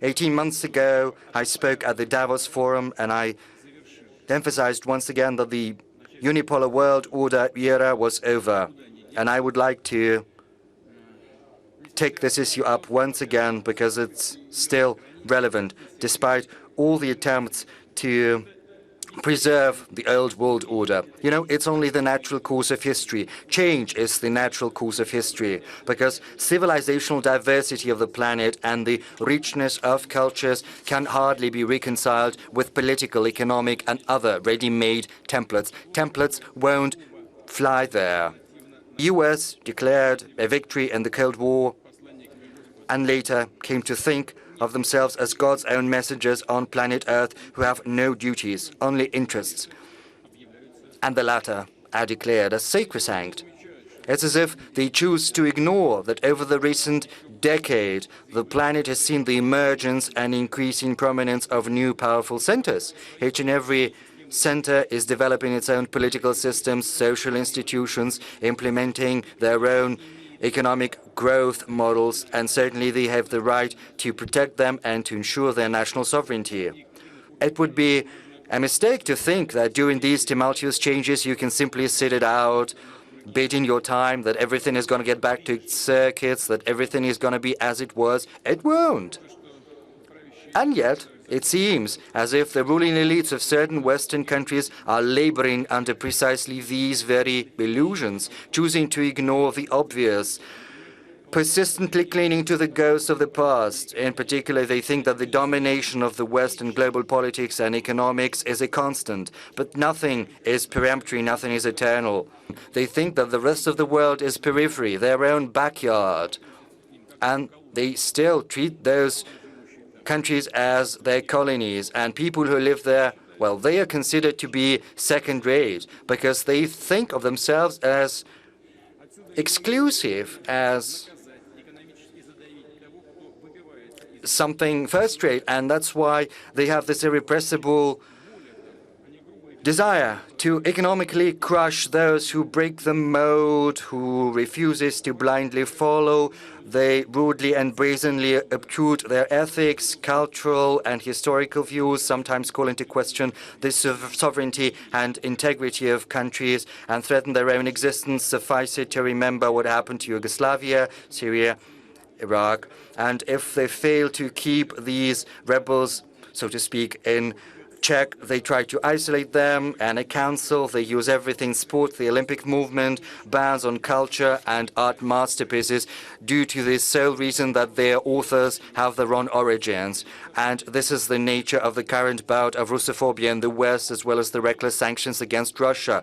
18 months ago, I spoke at the Davos Forum, and I emphasized once again that the unipolar world order era was over. And I would like to take this issue up once again because it's still relevant, despite all the attempts to preserve the old world order. You know, it's only the natural course of history. Change is the natural course of history because civilizational diversity of the planet and the richness of cultures can hardly be reconciled with political, economic, and other ready-made templates. Templates won't fly there. The US declared a victory in the Cold War and later came to think of themselves as God's own messengers on planet Earth who have no duties, only interests. And the latter are declared as sacrosanct. It's as if they choose to ignore that over the recent decade, the planet has seen the emergence and increasing prominence of new powerful centers. Each and every center is developing its own political systems, social institutions, implementing their own economic growth models, and certainly they have the right to protect them and to ensure their national sovereignty. It would be a mistake to think that during these tumultuous changes you can simply sit it out, biding your time, that everything is going to get back to its circuits, that everything is going to be as it was. It won't. And yet, it seems as if the ruling elites of certain Western countries are laboring under precisely these very illusions, choosing to ignore the obvious, persistently clinging to the ghosts of the past. In particular, they think that the domination of the West in global politics and economics is a constant, but nothing is peremptory, nothing is eternal. They think that the rest of the world is periphery, their own backyard, and they still treat those countries as their colonies, and people who live there, well, they are considered to be second-rate because they think of themselves as exclusive, as something first-rate, and that's why they have this irrepressible desire to economically crush those who break the mode, who refuses to blindly follow. They rudely and brazenly obtrude their ethics, cultural and historical views, sometimes call into question the sovereignty and integrity of countries and threaten their own existence. Suffice it to remember what happened to Yugoslavia, Syria, Iraq. And if they fail to keep these rebels, so to speak, in check, they try to isolate them, and a council, they use everything, sport, the Olympic movement, bans on culture and art masterpieces due to the sole reason that their authors have their own origins. And this is the nature of the current bout of Russophobia in the West, as well as the reckless sanctions against Russia.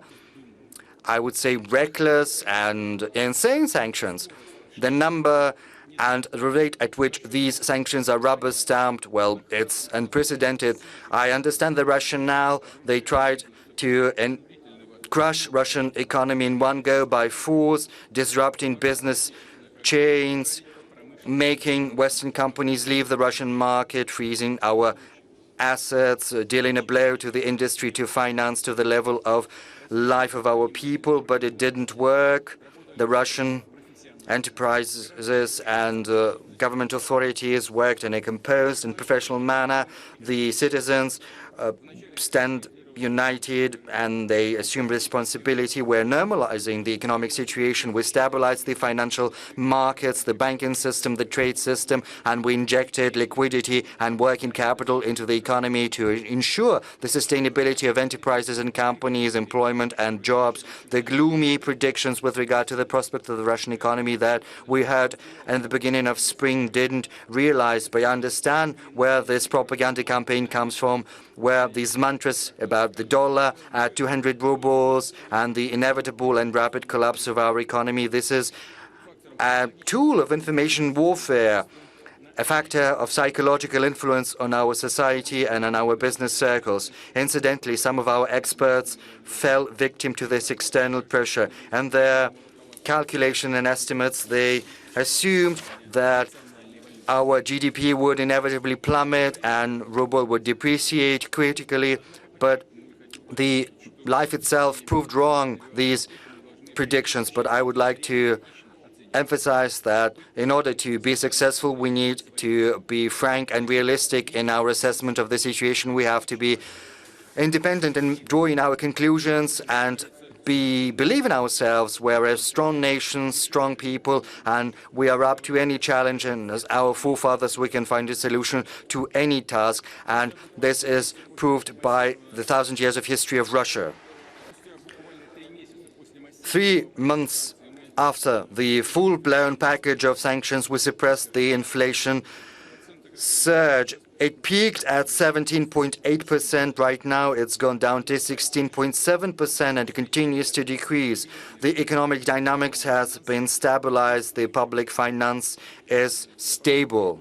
I would say reckless and insane sanctions. The number and the rate at which these sanctions are rubber-stamped, well, it's unprecedented. I understand the rationale. They tried to crush Russian economy in one go by force, disrupting business chains, making Western companies leave the Russian market, freezing our assets, dealing a blow to the industry to finance to the level of life of our people, but it didn't work. The Russian enterprises and government authorities worked in a composed and professional manner. The citizens stand united and they assume responsibility. We're normalizing the economic situation. We stabilized the financial markets, the banking system, the trade system, and we injected liquidity and working capital into the economy to ensure the sustainability of enterprises and companies, employment and jobs. The gloomy predictions with regard to the prospect of the Russian economy that we heard in the beginning of spring didn't realize, but I understand where this propaganda campaign comes from, where these mantras about the dollar at 200 rubles and the inevitable and rapid collapse of our economy. This is a tool of information warfare, a factor of psychological influence on our society and on our business circles. Incidentally, some of our experts fell victim to this external pressure, and their calculation and estimates, they assumed that our GDP would inevitably plummet and ruble would depreciate critically, but the life itself proved wrong, these predictions. But I would like to emphasize that in order to be successful, we need to be frank and realistic in our assessment of the situation. We have to be independent in drawing our conclusions and believe in ourselves. We're a strong nation, strong people, and we are up to any challenge. And as our forefathers, we can find a solution to any task. And this is proved by the 1,000 years of history of Russia. 3 months after the full-blown package of sanctions, we suppressed the inflation surge. It peaked at 17.8%. Right now, it's gone down to 16.7% and continues to decrease. The economic dynamics has been stabilized. The public finance is stable.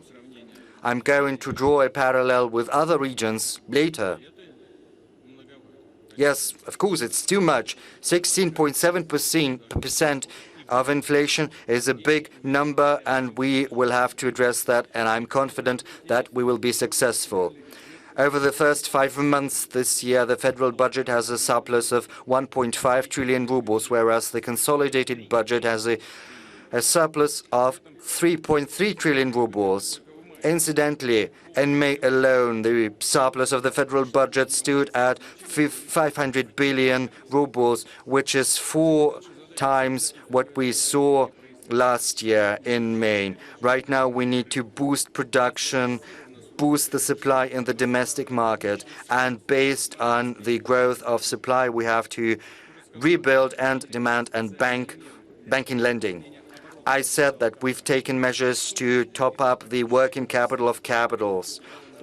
I'm going to draw a parallel with other regions later. Yes, of course, it's too much. 16.7% of inflation is a big number, and we will have to address that, and I'm confident that we will be successful. Over the first 5 months this year, the federal budget has a surplus of 1.5 trillion rubles, whereas the consolidated budget has a surplus of 3.3 trillion rubles. Incidentally, in May alone, the surplus of the federal budget stood at 500 billion rubles, which is 4 times what we saw last year in May. Right now, we need to boost production, boost the supply in the domestic market, and based on the growth of supply, we have to rebuild and demand and banking lending. I said that we've taken measures to top up the working capital of capitals.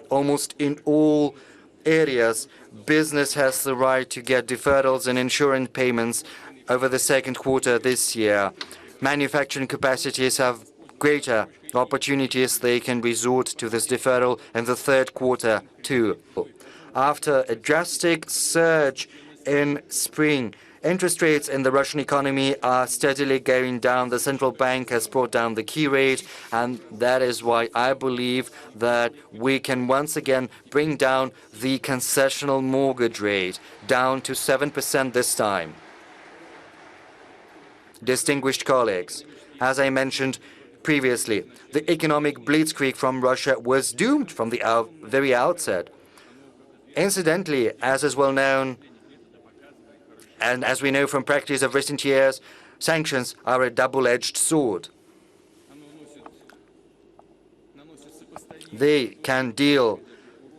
Almost in all areas, business has the right to get deferrals and insurance payments over the second quarter this year. Manufacturing capacities have greater opportunities. They can resort to this deferral in the third quarter too. After a drastic surge in spring, interest rates in the Russian economy are steadily going down. The central bank has brought down the key rate, and that is why I believe that we can once again bring down the concessional mortgage rate down to 7% this time. Distinguished colleagues, as I mentioned previously, the economic blitzkrieg from Russia was doomed from the very outset. Incidentally, as is well known, and as we know from practice of recent years, sanctions are a double-edged sword. They can deal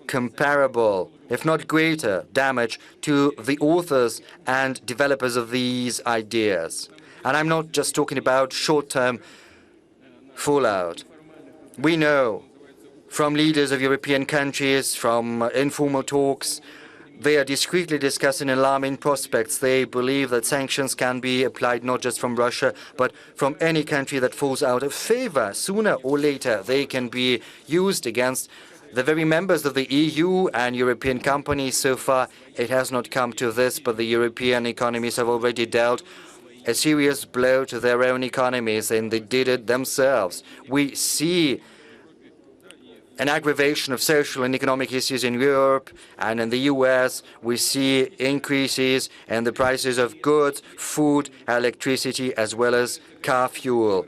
comparable, if not greater, damage to the authors and developers of these ideas. And I'm not just talking about short-term fallout. We know from leaders of European countries, from informal talks, they are discreetly discussing alarming prospects. They believe that sanctions can be applied not just from Russia, but from any country that falls out of favor. Sooner or later, they can be used against the very members of the EU and European companies. So far, it has not come to this, but the European economies have already dealt a serious blow to their own economies, and they did it themselves. We see an aggravation of social and economic issues in Europe and in the US. We see increases in the prices of goods, food, electricity, as well as car fuel.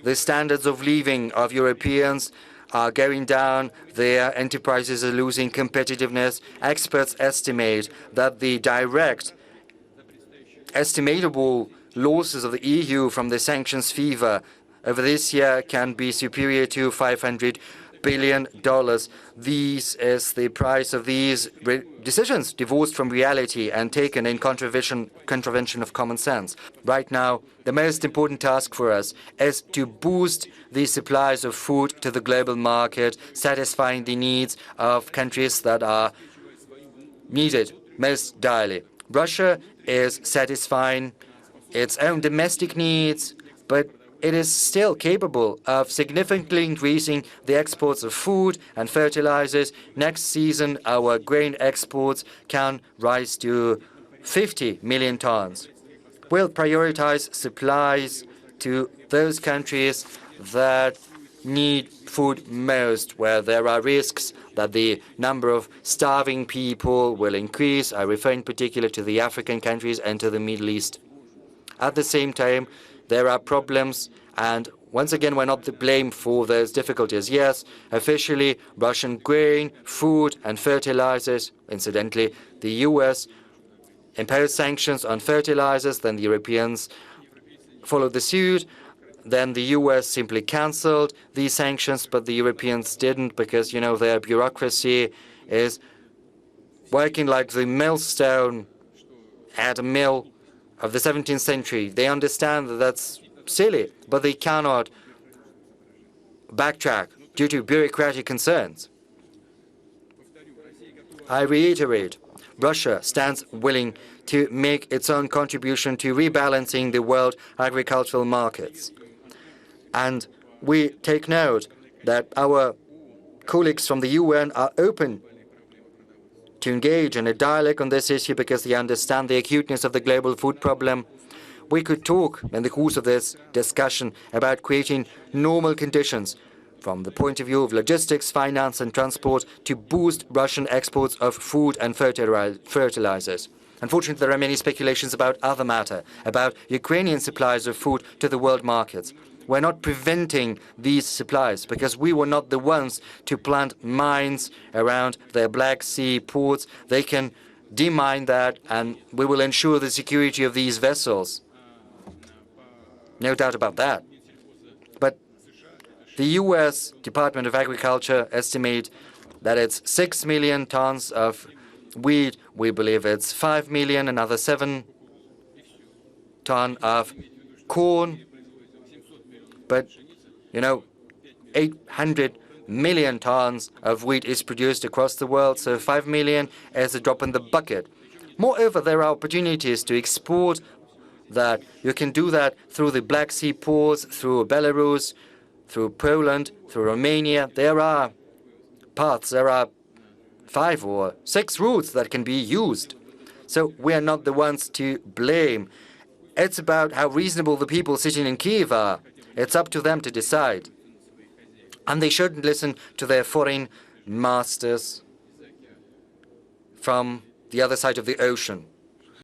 The standards of living of Europeans are going down. Their enterprises are losing competitiveness. Experts estimate that the direct estimatable losses of the EU from the sanctions fever over this year can be superior to $500 billion. This is the price of these decisions, divorced from reality and taken in contravention of common sense. Right now, the most important task for us is to boost the supplies of food to the global market, satisfying the needs of countries that are needed most direly. Russia is satisfying its own domestic needs, but it is still capable of significantly increasing the exports of food and fertilizers. Next season, our grain exports can rise to 50 million tons. We'll prioritize supplies to those countries that need food most, where there are risks that the number of starving people will increase. I refer in particular to the African countries and to the Middle East. At the same time, there are problems And once again, we're not to blame for those difficulties. Yes, officially, Russian grain, food, and fertilizers. Incidentally, the US imposed sanctions on fertilizers, then the Europeans followed the suit. Then the US simply cancelled these sanctions, but the Europeans didn't because, you know, their bureaucracy is working like the millstone at a mill of the 17th century. They understand that that's silly, but they cannot backtrack due to bureaucratic concerns. I reiterate, Russia stands willing to make its own contribution to rebalancing the world agricultural markets. And we take note that our colleagues from the UN are open to engage in a dialogue on this issue because they understand the acuteness of the global food problem. We could talk in the course of this discussion about creating normal conditions from the point of view of logistics, finance and transport to boost Russian exports of food and fertilizers. Unfortunately, there are many speculations about other matter, about Ukrainian supplies of food to the world markets. We're not preventing these supplies because we were not the ones to plant mines around their Black Sea ports. They can demine that, and we will ensure the security of these vessels. No doubt about that. But the U.S. Department of Agriculture estimates that it's 6 million tons of wheat. We believe it's 5 million, another 7 tons of corn. But, you know, 800 million tons of wheat is produced across the world, so 5 million is a drop in the bucket. Moreover, there are opportunities to export that. You can do that through the Black Sea ports, through Belarus, through Poland, through Romania. There are paths, there are 5 or 6 routes that can be used. So we are not the ones to blame. It's about how reasonable the people sitting in Kiev are. It's up to them to decide. And they shouldn't listen to their foreign masters from the other side of the ocean.